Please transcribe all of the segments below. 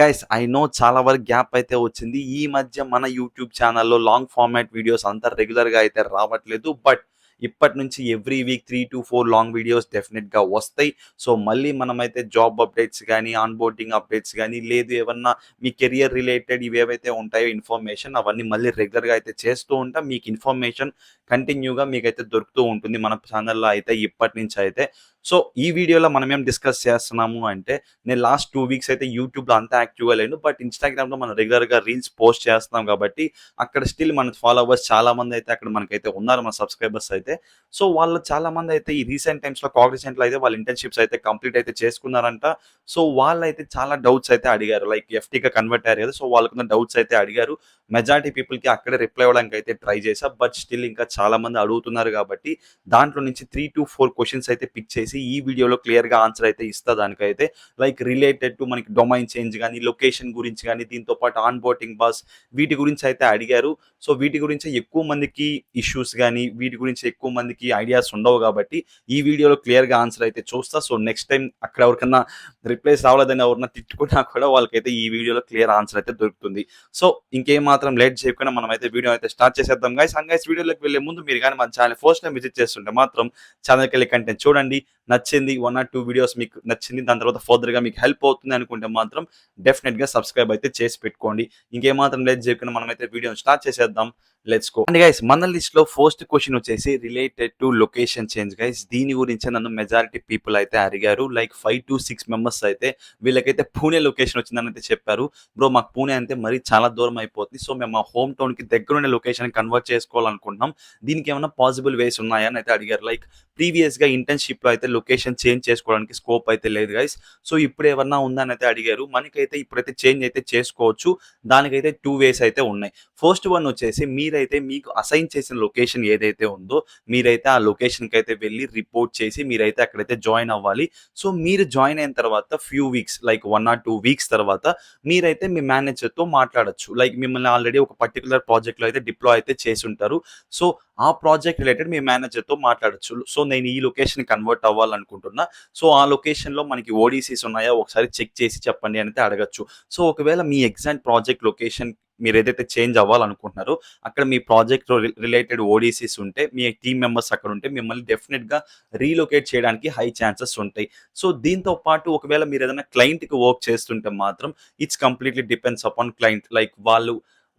Guys I know చాలా వరకు gap అయితే వచ్చింది. ఈ మధ్య మన యూట్యూబ్ ఛానల్‌లో లాంగ్ ఫార్మాట్ వీడియోస్ అంత రెగ్యులర్‌గా అయితే రావట్లేదు. బట్ ఇప్పటి నుంచి ఎవ్రీ వీక్ 3-4 లాంగ్ వీడియోస్ డెఫినిట్‌గా వస్తాయి. సో, మళ్ళీ మనమైతే జాబ్ అప్డేట్స్ గానీ, ఆన్‌బోర్డింగ్ అప్డేట్స్ గానీ, లేదు ఏవన్నా మీ కెరియర్ రిలేటెడ్ ఇవేవైతే ఉంటాయో ఇన్ఫర్మేషన్ అవన్నీ మళ్ళీ రెగ్యులర్‌గా అయితే చేస్తూ ఉంటాం. మీకు ఇన్ఫర్మేషన్ కంటిన్యూగా మీకైతే దొరుకుతూ ఉంటుంది మన ఛానల్‌లో అయితే ఇప్పటి నుంచయితే. సో, ఈ వీడియోలో మనమేం డిస్కస్ చేస్తున్నాము అంటే నేను లాస్ట్ 2 వీక్స్ అయితే యూట్యూబ్‌లో అంత యాక్టివ్‌గా లేను. బట్ ఇన్‌స్టాగ్రామ్‌లో మనం రెగ్యులర్‌గా రీల్స్ పోస్ట్ చేస్తున్నాం కాబట్టి, అక్కడ స్టిల్ మన ఫాలోవర్స్ చాలామంది అయితే అక్కడ మనకైతే ఉన్నారు మన సబ్‌స్క్రైబర్స్ అయితే. సో, వాళ్ళు చాలామంది అయితే ఈ రీసెంట్ టైమ్స్‌లో కాగ్నిజెంట్‌లో అయితే వాళ్ళ ఇంటర్న్‌షిప్స్ అయితే కంప్లీట్ అయితే చేసుకున్నారంట. సో, వాళ్ళైతే చాలా డౌట్స్ అయితే అడిగారు. లైక్ ఎఫ్‌టీగా కన్వర్ట్ అయ్యారు కదా! సో, వాళ్ళకున్న డౌట్స్ అయితే అడిగారు. మెజారిటీ పీపుల్‌కి అక్కడే రిప్లై ఇవ్వడానికి అయితే ట్రై చేశా. బట్ స్టిల్ ఇంకా చాలామంది అడుగుతున్నారు కాబట్టి, దాంట్లో నుంచి 3-4 క్వెషన్స్ అయితే పిక్ చేసి ఈ వీడియోలో క్లియర్‌గా ఆన్సర్ అయితే ఇస్తా దానికైతే. లైక్ రిలేటెడ్ టు మనకి డొమైన్ చేంజ్ గానీ, లొకేషన్ గురించి గానీ, దీంతో పాటు ఆన్‌బోర్డింగ్ పాస్ వీటి గురించి అయితే అడిగారు. సో, వీటి గురించి ఎక్కువ మందికి ఇష్యూస్ గానీ, వీటి గురించి ఎక్కువ మందికి ఐడియాస్ ఉండవు గాబట్టి, ఈ వీడియోలో క్లియర్‌గా ఆన్సర్ అయితే చూస్తా. సో, నెక్స్ట్ టైమ్ అక్కడ ఎవరికన్నా రిప్లైస్ రావలేదని ఎవరన్నా తిట్టుకున్నా కూడా వాళ్ళకైతే ఈ వీడియోలో క్లియర్ ఆన్సర్ అయితే దొరుకుతుంది. సో, ఇంకేం మాత్రం లేట్ చేయకుండా మనమైతే వీడియో అయితే స్టార్ట్ చేసేద్దాం గైస్. అండ్ గైస్ వీడియోలోకి వెళ్ళే ముందు మీరు గానీ మన ఛానెల్‌ని ఫస్ట్ టైమ్ విజిట్ చేస్తుంటే మాత్రం ఛానెల్‌కెళ్ళి కంటెంట్ చూడండి. నచ్చింది 1 ఆర్ 2 వీడియోస్ మీకు నచ్చింది. దాని తర్వాత ఫర్దర్‌గా మీకు హెల్ప్ అవుతుంది అనుకుంటే మాత్రం డెఫినిట్‌గా సబ్‌స్క్రైబ్ అయితే చేసి పెట్టుకోండి. ఇంకేమాత్రం లేట్ చేయకుండా మనమైతే వీడియోని స్టార్ట్ చేసేద్దాం. Let's go. అండ్ గైస్ మన లిస్ట్‌లో ఫస్ట్ క్వెషన్ వచ్చేసి related to location change guys. దీని గురించే నన్ను మెజారిటీ పీపుల్ అయితే అడిగారు. లైక్ 5-6 మెంబర్స్ అయితే వీళ్ళకైతే పూణే లొకేషన్ వచ్చిందని అయితే చెప్పారు. బ్రో మాకు పూణే అంటే మరీ చాలా దూరం అయిపోతుంది. సో, మేము మా హోమ్ టౌన్‌కి దగ్గరుండే లొకేషన్‌కి కన్వర్ట్ చేసుకోవాలనుకుంటున్నాం. దీనికి ఏమన్నా పాసిబుల్ వేస్ ఉన్నాయా అని అయితే అడిగారు. లైక్ ప్రీవియస్‌గా ఇంటర్న్‌షిప్‌లో అయితే లొకేషన్ చేంజ్ చేసుకోవడానికి స్కోప్ అయితే లేదు గైస్. సో, ఇప్పుడు ఏమన్నా ఉందా అని అయితే అడిగారు. మనకైతే ఇప్పుడైతే చేంజ్ అయితే చేసుకోవచ్చు. దానికైతే 2 వేస్ అయితే ఉన్నాయి. ఫస్ట్ వన్ వచ్చేసి మీరైతే మీకు అసైన్ చేసిన లొకేషన్ ఏదైతే ఉందో మీరైతే ఆ లొకేషన్‌కి అయితే వెళ్లి రిపోర్ట్ చేసి మీరైతే అక్కడైతే జాయిన్ అవ్వాలి. సో, మీరు జాయిన్ అయిన తర్వాత few weeks like 1 or 2 weeks తర్వాత మీరైతే మీ మేనేజర్‌తో మాట్లాడొచ్చు. లైక్ మిమ్మల్ని ఆల్రెడీ ఒక పర్టిక్యులర్ ప్రాజెక్ట్‌లో అయితే డిప్లాయ్ అయితే చేసుంటారు. సో, ఆ ప్రాజెక్ట్ రిలేటెడ్ మీ మేనేజర్‌తో మాట్లాడొచ్చు. సో, నేను ఈ లొకేషన్‌కి కన్వర్ట్ అవ్వాలనుకుంటున్నా. సో, ఆ లొకేషన్‌లో మనకి ఓడీసీస్ ఉన్నాయా ఒకసారి చెక్ చేసి చెప్పండి అని అయితే అడగొచ్చు. సో, ఒకవేళ మీ ఎగ్జాక్ట్ ప్రాజెక్ట్ లొకేషన్ మీరేదైతే చేంజ్ అవ్వాలనుకుంటున్నారో అక్కడ మీ ప్రాజెక్ట్‌లో రిలేటెడ్ ఓడీసీస్ ఉంటే, మీ టీమ్ మెంబర్స్ అక్కడ ఉంటే మిమ్మల్ని డెఫినిట్‌గా రీలొకేట్ చేయడానికి హై ఛాన్సెస్ ఉంటాయి. సో, దీంతో పాటు ఒకవేళ మీరేదైనా క్లయింట్‌కి వర్క్ చేస్తుంటే మాత్రం it's completely depends upon client. Like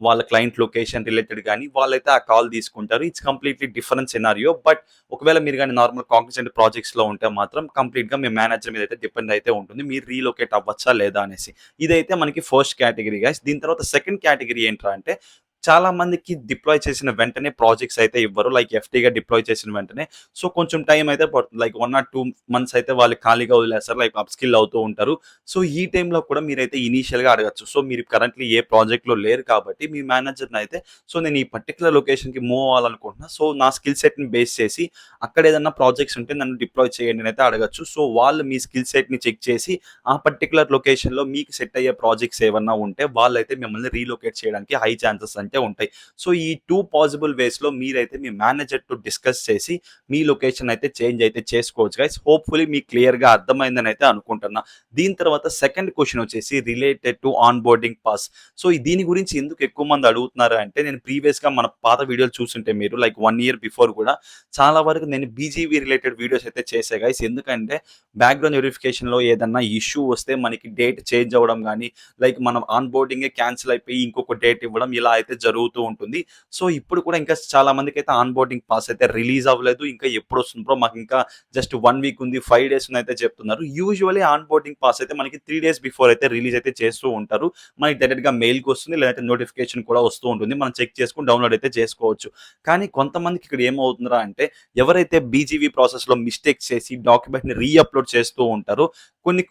వాళ్ళ క్లయింట్ లొకేషన్ రిలేటెడ్ గాని వాళ్ళైతే ఆ కాల్ తీసుకుంటారు. It's completely different scenario. But ఒకవేళ మీరు గాని నార్మల్ కాగ్నిజెంట్ ప్రాజెక్ట్స్‌లో ఉంటే మాత్రం కంప్లీట్‌గా మీ మేనేజర్ మీద అయితే డిపెండ్ అయితే ఉంటుంది. మీరు రీలొకేట్ అవ్వచ్చా లేదా అనేసి. ఇదైతే మనకి ఫస్ట్ కేటగరీ గైస్. దీని తర్వాత సెకండ్ కేటగరీ ఏంట్రా అంటే చాలా మందికి డిప్లాయ్ చేసిన వెంటనే ప్రాజెక్ట్స్ అయితే ఇవ్వరు. లైక్ ఎఫ్‌టీగా డిప్లాయ్ చేసిన వెంటనే. సో, కొంచెం టైం అయితే పడుతుంది. లైక్ 1 ఆర్ 2 మంత్స్ అయితే వాళ్ళు ఖాళీగా వదిలేస్తారు. లైక్ అప్ స్కిల్ అవుతూ ఉంటారు. సో, ఈ టైంలో కూడా మీరైతే ఇనీషియల్‌గా అడగొచ్చు. సో, మీరు కరెంట్‌లీ ఏ ప్రాజెక్ట్‌లో లేరు కాబట్టి మీ మేనేజర్‌ని అయితే సో, నేను ఈ పర్టిక్యులర్ లొకేషన్‌కి మూవ్ అవ్వాలనుకుంటున్నా. సో, నా స్కిల్ సెట్‌ని బేస్ చేసి అక్కడ ఏదన్నా ప్రాజెక్ట్స్ ఉంటే నన్ను డిప్లాయ్ చేయండి అని అయితే అడగొచ్చు. సో, వాళ్ళు మీ స్కిల్ సెట్‌ని చెక్ చేసి ఆ పర్టిక్యులర్ లొకేషన్‌లో మీకు సెట్ అయ్యే ప్రాజెక్ట్స్ ఏవన్నా ఉంటే వాళ్ళైతే మిమ్మల్ని రీలొకేట్ చేయడానికి హై ఛాన్సెస్ అంటే ఉంటాయి. సో, ఈ 2 పాసిబుల్ వేస్‌లో మీరైతే మీ మేనేజర్‌తో డిస్కస్ చేసి మీ లొకేషన్ అయితే చేంజ్ అయితే చేసుకోవచ్చు గైస్. హోప్‌ఫుల్లీ మీకు క్లియర్‌గా అర్థమైందని అయితే అనుకుంటున్నా. దీని తర్వాత సెకండ్ క్వెషన్ వచ్చేసి related to onboarding pass. So, దీని గురించి ఎందుకు ఎక్కువ మంది అడుగుతున్నారు అంటే నేను ప్రీవియస్‌గా మన పాత వీడియోలు చూసుంటే మీరు లైక్ 1 ఇయర్ బిఫోర్ కూడా చాలా వరకు నేను బీజీవీ రిలేటెడ్ వీడియోస్ అయితే చేశా గైస్. ఎందుకంటే బ్యాక్‌గ్రౌండ్ వెరిఫికేషన్‌లో ఏదన్నా ఇష్యూ వస్తే మనకి డేట్ చేంజ్ అవ్వడం గాని, లైక్ మనం ఆన్‌బోర్డింగే క్యాన్సిల్ అయిపోయి ఇంకొక డేట్ ఇవ్వడం ఇలా అయితే జరుగుతూ ఉంటుంది. సో, ఇప్పుడు కూడా ఇంకా చాలా మందికైతే ఆన్‌బోర్డింగ్ పాస్ అయితే రిలీజ్ అవ్వలేదు. ఇంకా ఎప్పుడొస్తుంది బ్రో మాకింకా జస్ట్ 1 వీక్ ఉంది, 5 డేస్ ఉందయితే చెప్తున్నారు. యూజువల్లీ ఆన్‌బోర్డింగ్ పాస్ అయితే మనకి 3 డేస్ బిఫోర్ అయితే రిలీజ్ అయితే చేస్తూ ఉంటారు. మనకి డైరెక్ట్‌గా మెయిల్‌కి వస్తుంది. లేదంటే నోటిఫికేషన్ కూడా వస్తూ ఉంటుంది. మనం చెక్ చేసుకొని డౌన్‌లోడ్ అయితే చేసుకోవచ్చు. కానీ కొంతమందికి ఇక్కడ ఏమవుతుందిరా అంటే ఎవరైతే బీజీవీ ప్రాసెస్‌లో మిస్టేక్స్ చేసి డాక్యుమెంట్‌ని అప్‌లోడ్ చేస్తూ ఉంటారో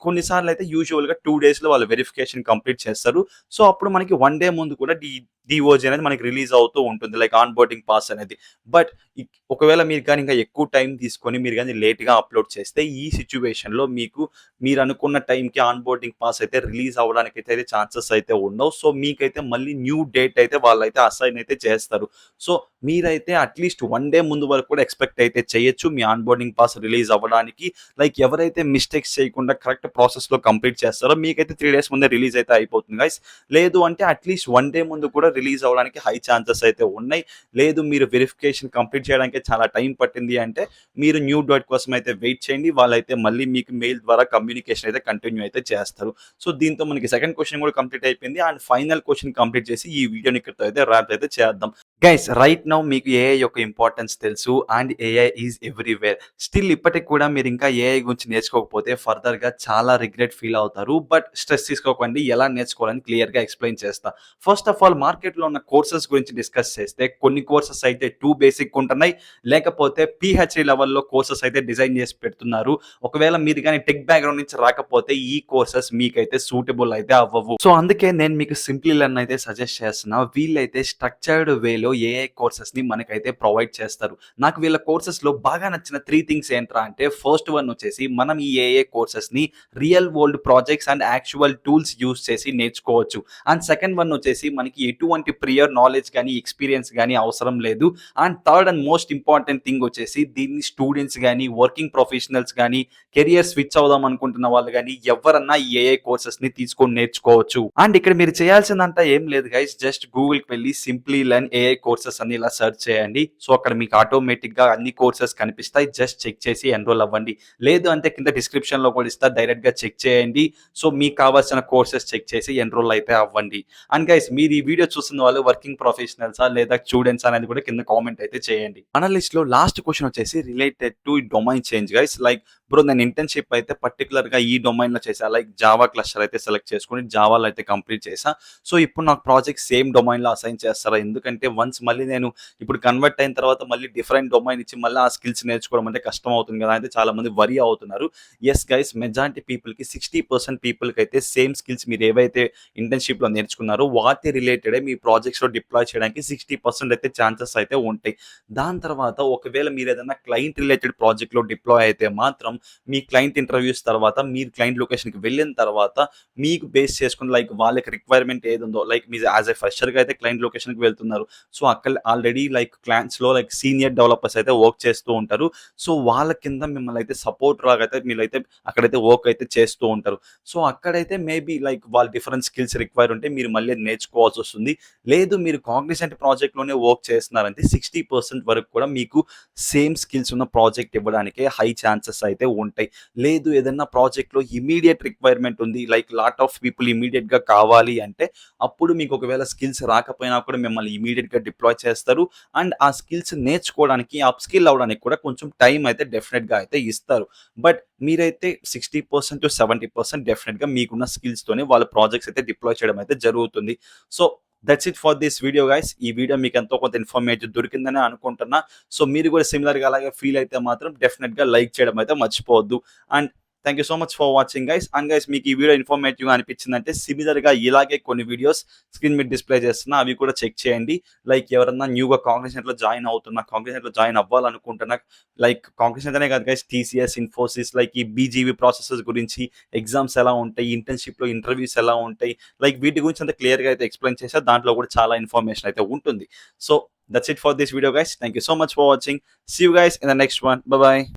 కొన్ని సార్లయితే యూజువల్‌గా 2 డేస్‌లో వాళ్ళు వెరిఫికేషన్ కంప్లీట్ చేస్తారు. సో, అప్పుడు మనకి 1 డే ముందు కూడా డీఓజీ అనేది మనకి రిలీజ్ అవుతూ ఉంటుంది. లైక్ ఆన్‌బోర్డింగ్ పాస్ అనేది. బట్ ఒకవేళ మీరు గాని ఇంకా ఎక్కువ టైం తీసుకొని మీరు గాని లేట్‌గా అప్‌లోడ్ చేస్తే ఈ సిట్యుయేషన్‌లో మీకు మీరనుకున్న టైంకి ఆన్‌బోర్డింగ్ పాస్ అయితే రిలీజ్ అవ్వడానికైతే ఛాన్సెస్ అయితే ఉండవు. సో, మీకైతే మళ్ళీ న్యూ డేట్ అయితే వాళ్ళైతే అసైన్ అయితే చేస్తారు. సో, మీరైతే అట్‌లీస్ట్ 1 డే ముందు వరకు కూడా ఎక్స్‌పెక్ట్ అయితే చేయొచ్చు. Me on boarding pass release అవ్వడానికి. లైక్ ఎవరైతే మిస్టేక్స్ చేయకుండా కరెక్ట్ ప్రాసెస్‌లో కంప్లీట్ చేస్తారో మీకైతే 3 డేస్ ముందే రిలీజ్ అయితే అయిపోతుంది గైస్. లేదు అంటే అట్‌లీస్ట్ 1 డే ముందు కూడా రిలీజ్ అవ్వడానికి హై ఛాన్సెస్ అయితే ఉన్నాయి. లేదు మీరు వెరిఫికేషన్ కంప్లీట్ చేయడానికి చాలా టైం పట్టింది అంటే మీరు న్యూ డేట్ కోసం అయితే వెయిట్ చేయండి. వాళ్ళైతే మళ్ళీ మీకు మెయిల్ ద్వారా కమ్యూనికేషన్ అయితే కంటిన్యూ అయితే చేస్తారు. సో దీంతో మనకి సెకండ్ క్వెషన్ కూడా కంప్లీట్ అయిపోయింది. అండ్ ఫైనల్ క్వెషన్ కంప్లీట్ చేసి ఈ వీడియోని ఇక్కడితో అయితే ర్యాప్ అయితే చేద్దాం. గైస్ రైట్ నౌ మీకు ఏఐ యొక్క ఇంపార్టెన్స్ తెలుసు and AI is everywhere. Still ఇప్పటికి కూడా మీరు ఇంకా ఏఐ గురించి నేర్చుకోకపోతే ఫర్దర్‌గా చాలా రిగ్రెట్ ఫీల్ అవుతారు. బట్ స్ట్రెస్ తీసుకోకండి. ఎలా నేర్చుకోవాలని క్లియర్‌గా ఎక్స్‌ప్లెయిన్ చేస్తా. ఫస్ట్ ఆఫ్ ఆల్ మార్కెట్‌లో ఉన్న కోర్సెస్ గురించి డిస్కస్ చేస్తే కొన్ని కోర్సెస్ అయితే టూ బేసిక్ ఉంటున్నాయి. లేకపోతే పీహెచ్‌డీ లెవెల్‌లో కోర్సెస్ అయితే డిజైన్ చేసి పెడుతున్నారు. ఒకవేళ మీరు గాని టెక్ బ్యాక్‌గ్రౌండ్ నుంచి రాకపోతే ఈ కోర్సెస్ మీకైతే సూటబుల్ అయితే అవ్వవు. సో అందుకే నేను మీకు సింప్లీ లెర్న్ అయితే సజెస్ట్ చేస్తున్నా. వీళ్ళైతే స్ట్రక్చర్డ్ వేలో ఏఐ కోర్సెస్‌ని మనకైతే ప్రొవైడ్ చేస్తారు. నాకు వీళ్ళ కోర్సెస్‌లో బాగా నచ్చిన 3 థింగ్స్ ఏంట్రా అంటే ఫస్ట్ వన్ వచ్చేసి మనం ఈ ఏఐ కోర్సెస్‌ని real world projects and actual tools use చేసి నేర్చుకోవచ్చు. అండ్ సెకండ్ వన్ వచ్చేసి మనకి ఎటువంటి ప్రియర్ నాలెడ్జ్ గాని, ఎక్స్‌పీరియన్స్ గాని అవసరం లేదు. And third and most important thing వచ్చేసి దీన్ని స్టూడెంట్స్ గాని, వర్కింగ్ ప్రొఫెషనల్స్ గాని, కెరియర్ స్విచ్ అవుదాం అనుకుంటున్న వాళ్ళు గాని ఎవరన్నా ఈ ఏఐ కోర్సెస్‌ని తీసుకొని నేర్చుకోవచ్చు. అండ్ ఇక్కడ మీరు చేయాల్సిందంతా ఏం లేదు గైస్. జస్ట్ గూగుల్‌కి వెళ్లి సింప్లీ లెర్న్ ఏఐ కోర్సెస్ అని ఇలా సెర్చ్ చేయండి. సో అక్కడ మీకు ఆటోమేటిక్‌గా అన్ని కోర్సెస్ కనిపిస్తాయి. జస్ట్ చెక్ చేసి ఎన్రోల్ అవ్వండి. లేదు అంటే కింద డిస్క్రిప్షన్‌లో కూడా ఇస్తా. డైరెక్ట్‌గా చెక్ చేయండి. సో మీకు కావాల్సిన కోర్సెస్ చెక్ చేసి ఎన్రోల్ అయితే అవ్వండి. అండ్ గైస్ మీరు ఈ వీడియో చూస్తున్న వాళ్ళు వర్కింగ్ ప్రొఫెషనల్సా లేదా స్టూడెంట్స్ అనేది కూడా కింద కామెంట్ అయితే చేయండి. మన లిస్ట్‌లో లాస్ట్ క్వెషన్ వచ్చేసి related to domain change guys. Like bro నేను ఇంటర్న్‌షిప్ అయితే పర్టిక్యులర్‌గా ఈ డొమైన్‌లో చేశా. లైక్ జావా క్లస్టర్ అయితే సెలెక్ట్ చేసుకొని జావాలో అయితే కంప్లీట్ చేశా. సో ఇప్పుడు నాకు ప్రాజెక్ట్ సేమ్ డొమైన్‌లో అసైన్ చేస్తారా? ఎందుకంటే వన్స్ మళ్ళీ నేను ఇప్పుడు కన్వర్ట్ అయిన తర్వాత మళ్ళీ డిఫరెంట్ డొమైన్ ఇచ్చి మళ్ళీ ఆ స్కిల్స్ నేర్చుకోవడం అంటే కష్టం అవుతుంది కదా! అయితే చాలా మంది వరీ అవుతున్నారు. యెస్ గైస్ మెజారిటీ పీపుల్‌కి 60% పీపుల్‌కి అయితే సేమ్ స్కిల్స్ మీరు ఏవైతే ఇంటర్న్‌షిప్‌లో నేర్చుకున్నారో వాటి రిలేటెడే మీ ప్రాజెక్ట్స్‌లో డిప్లాయ్ చేయడానికి 60% అయితే ఛాన్సెస్ అయితే ఉంటాయి. దాని తర్వాత ఒకవేళ మీరు ఏదైనా క్లయింట్ రిలేటెడ్ ప్రాజెక్ట్‌లో డిప్లాయ్ అయితే మాత్రం మీ క్లయింట్ ఇంటర్వ్యూస్ తర్వాత మీరు క్లయింట్ లొకేషన్‌కి వెళ్ళిన తర్వాత మీకు బేస్ చేసుకొని లైక్ వాళ్ళకి రిక్వైర్మెంట్ ఏదుందో లైక్ మీరు యాజ్ ఎ ఫ్రెషర్‌గా అయితే క్లయింట్ లొకేషన్‌కి వెళ్తున్నారు. సో అక్కడ ఆల్రెడీ లైక్ క్లయింట్స్‌లో లైక్ సీనియర్ డెవలపర్స్ అయితే వర్క్ చేస్తూ ఉంటారు. సో వాళ్ళ కింద మిమ్మల్ని అయితే సపోర్ట్ లాగా అయితే మీరైతే అక్కడైతే వర్క్ అయితే చేస్తూ ఉంటారు. సో అక్కడైతే మేబీ లైక్ వాళ్ళు డిఫరెంట్ స్కిల్స్ రిక్వైర్ ఉంటే మీరు మళ్ళీ నేర్చుకోవాల్సి వస్తుంది. లేదు మీరు కాగ్నిసెంట్ ప్రాజెక్ట్‌లోనే వర్క్ చేస్తున్నారంటే 60% వరకు కూడా మీకు సేమ్ స్కిల్స్ ఉన్న ప్రాజెక్ట్ ఇవ్వడానికే హై ఛాన్సెస్ అయితే ఉంటాయి. లేదు ఏదన్నా ప్రాజెక్ట్‌లో ఇమ్మీడియేట్ రిక్వైర్మెంట్ ఉంది. లైక్ లాట్ ఆఫ్ పీపుల్ ఇమ్మీడియేట్‌గా కావాలి అంటే అప్పుడు మీకు ఒకవేళ స్కిల్స్ రాకపోయినా కూడా మిమ్మల్ని ఇమ్మీడియేట్‌గా డిప్లాయ్ చేస్తారు. అండ్ ఆ స్కిల్స్ నేర్చుకోవడానికి, అప్ స్కిల్ అవ్వడానికి కూడా కొంచెం టైం అయితే డెఫినిట్‌గా అయితే ఇస్తారు. బట్ మీరైతే 60% డెఫినిట్‌గా మీకున్న స్కిల్స్‌తోనే వాళ్ళ ప్రాజెక్ట్స్ అయితే డిప్లాయ్ చేయడం అయితే జరుగుతుంది. So that's it for this video guys. ఈ వీడియో మీకు ఎంతో కొంత ఇన్ఫర్మేటివ్ దొరికిందని అనుకుంటున్నా. సో మీరు కూడా సిమిలర్‌గా అలాగే ఫీల్ అయితే మాత్రం డెఫినిట్‌గా లైక్ చేయడం అయితే మర్చిపోవద్దు. And thank you so much for watching guys. And guys మీకు ఈ వీడియో ఇన్ఫర్మేటివ్‌గా అనిపించిందంటే సిమిలర్‌గా ఇలాగే కొన్ని వీడియోస్ స్క్రీన్ మీద డిస్‌ప్లే చేస్తున్నా. అవి కూడా చెక్ చేయండి. లైక్ ఎవరన్నా న్యూగా కాగ్నిసెంట్‌లో జాయిన్ అవ్వాలనుకుంటున్నా లైక్ కాగ్నిసెంట్ అనే కాదు గైస్ టీసీఎస్, ఇన్ఫోసిస్ లైక్ ఈ బీజీవీ ప్రాసెసెస్ గురించి ఎగ్జామ్స్ ఎలా ఉంటాయి, ఇంటర్న్‌షిప్‌లో ఇంటర్వ్యూస్ ఎలా ఉంటాయి, లైక్ వీటి గురించి అంతా క్లియర్‌గా అయితే ఎక్స్‌ప్లెయిన్ చేశా. దాంట్లో కూడా చాలా ఇన్ఫర్మేషన్ అయితే ఉంటుంది. So that's it for this video guys. Thank you so much for watching. See you guys in the next one. Bye by.